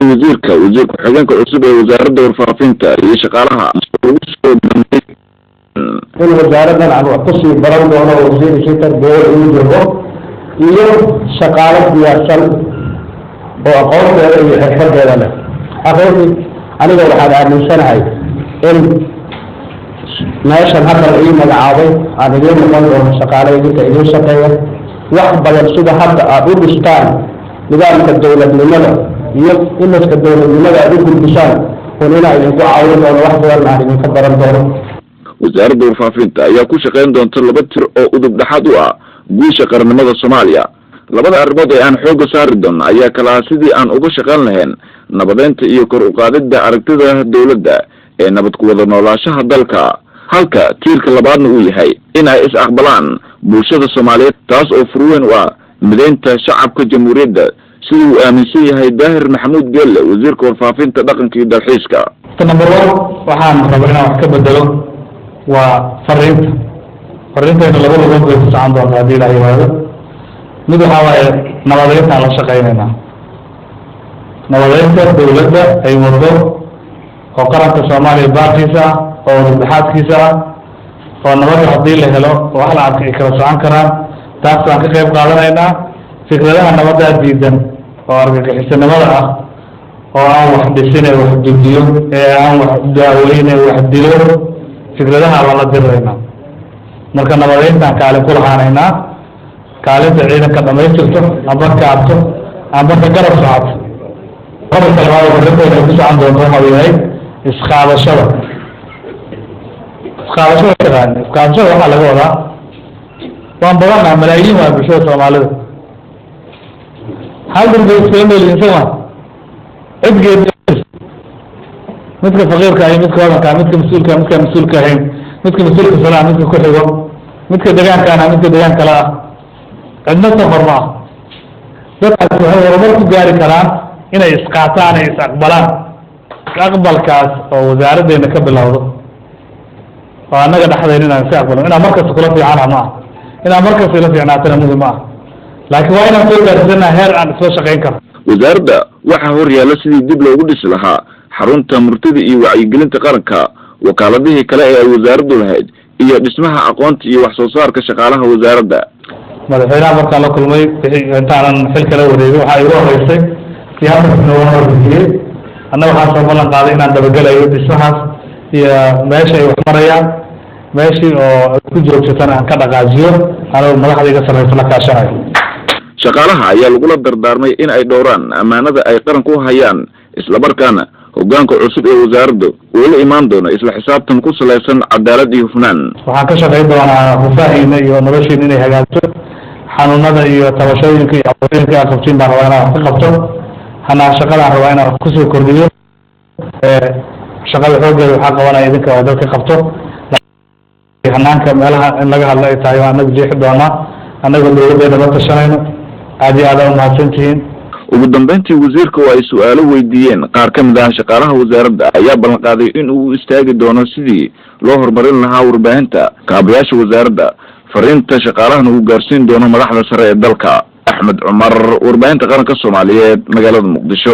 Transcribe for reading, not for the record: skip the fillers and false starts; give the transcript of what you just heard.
وزير ku-xigeenka cusub ee wasaaradda warfaafinta iyo shaqaalaha ugu soo dambeeyay in wasaaraddan aan wax ku sii baran doono wasiir shirkad dowlad uu joogo iyo shaqaale diyaarsan oo aqoonteeda iyo xirfadeeda leh xaqiiqii aniga waxaan aaminsanahay in meeshan hadda ii magacaabay aan idiin noqon doono shaqaale idinka idiin shaqeeya wax badan sida hadda aad u dhistaan nidaamka dowladnimada iyo imaska dowladnimada aad u gudbisaan oo inaa idinku caawin doono wax badan aan idinka baran doono wasaaradda warfaafinta ayaa ku shaqayn doonta 2 tir oo udub dhaxad u ah guusha qaranimada Soomaaliya labada arrimood ee aan xoog saari doono ayaa kala sidii aan uga shaqayn lahayn nabadeynta iyo kor u qaadida aragtida dawladda ee nabad ku wada noolaanshaha dalka halka tiirka labaadna uu yahay in ay is aqbalaan bulshada Soomaaliyeed taas oo furweyn u ah mideynta shacabka jamhuuriyadda sidii uu aaminsan yahay Daahir Maxamuud Geelle wasiirka warfaafinta dhaqanka iyo dalxiiska number 1 waxaan rabaa inaan wax ka bedelo waa fariinta lagu lagu socon doonto hadii la yiraahdo mid waxa waaye nabadeynta la shaqeynayna nabadeynta dawladda ay wado oo qaranka Soomaaliya baarkiisa oo dhaxadkiisa oo nabad hadii la helo wax la arkay kala socon karaan taas aan ka qayb qaadanaynaa fikradaha nabadda diidan oo argagixisnimada ah oo aan wax dhisin wax dudiyo ee aan wax daaweyn wax dilo fikradaha la dirayna marka nabadeynta kaalin ku lahaanaynaa kaalinta ciidanka dhamaystirto amba kaabto amba garab socod qodobka labaad oo dadka ku socon doonto waxa weeye isqaadashada waxa laga wadaa waan badanaa malaayiin waa bulshada Soomaalida hal dad bay isku sama cidgeed midka faqiirka ay midka wadanka midka mas'uulka ahayn midka mas'uulka salaam midka ku xigo midka deegaanka la cidna safarma dadka waxay horumar ku gaari karaan inay isqaataan ay isaqbalaan aqbalkaas oo wasaaraddeena ka bilowdo oo anaga dhaxdeen inaan si aqbalno inaan markaas kula fiican ama inaan markaas ila fiicnaatana muhiim ah laakiin waa inaan soo gaarsiinaa heer aan isla shaqeyn karno wasaaradda waxa hor yaala sidii dib loogu dhisi lahaa xarunta murtida iyo wacyigelinta qaranka wakaaladihii kale ee ay wasaaraddu lahayd iyo dhismaha aqoonta iyo wax soo saarka shaqaalaha wasaaradda madaxweynaha markaan la kulmay intaanan xilka la wareegay waxa igu horeysay siyaasadda oo horjeeyay annaga waxaan soo ballan qaaday inaan dabagalayo dhismahaas iyo meesha ay wax marayaan meeshii oo ku joogsataan aan ka dhaqaajiyo anoo madaxdayga sarreeyay la kaashanayo shaqaalaha ayaa lagu la dardaarmay in ay dhowraan amaanada ay qaranku hayaan isla markaana hoggaanka cusub ee wasaaraddu uu la imaan doono isla xisaabtan ku saleysan cadaalad iyo hufnaan waxaan ka shaqeyn doonaa hufaahiina iyo noloshiina inay hagaagto xanuunada iyo tabashooyinka iyo caqabooyinka qabtiin baan rabaa inaan ka qabto hanaa shaqadaan rabaa inaan ku soo kordhiyo shaqada xooggeeda waxaa qabanaya idinka oo dadka qabto hanaanka meelaha in laga hadlo ay tahay anagu jeexi doonaa anagoo dowladdeena la tashanayno aad iyo aad u mahadsantihiin ugu dambeyntii wasiirka oo ay su'aalo weydiiyeen qaar ka mid ah shaqaalaha wasaaradda ayaa ballan qaaday in uu istaagi doono sidii loo horumarin lahaa warbaahinta kaabayaasha wasaaradda fariinta shaqaalahana uu gaarsiin doono madaxda sare ee dalka Axmed Cumar warbaahinta qaranka Soomaaliyeed magaalada Muqdisho.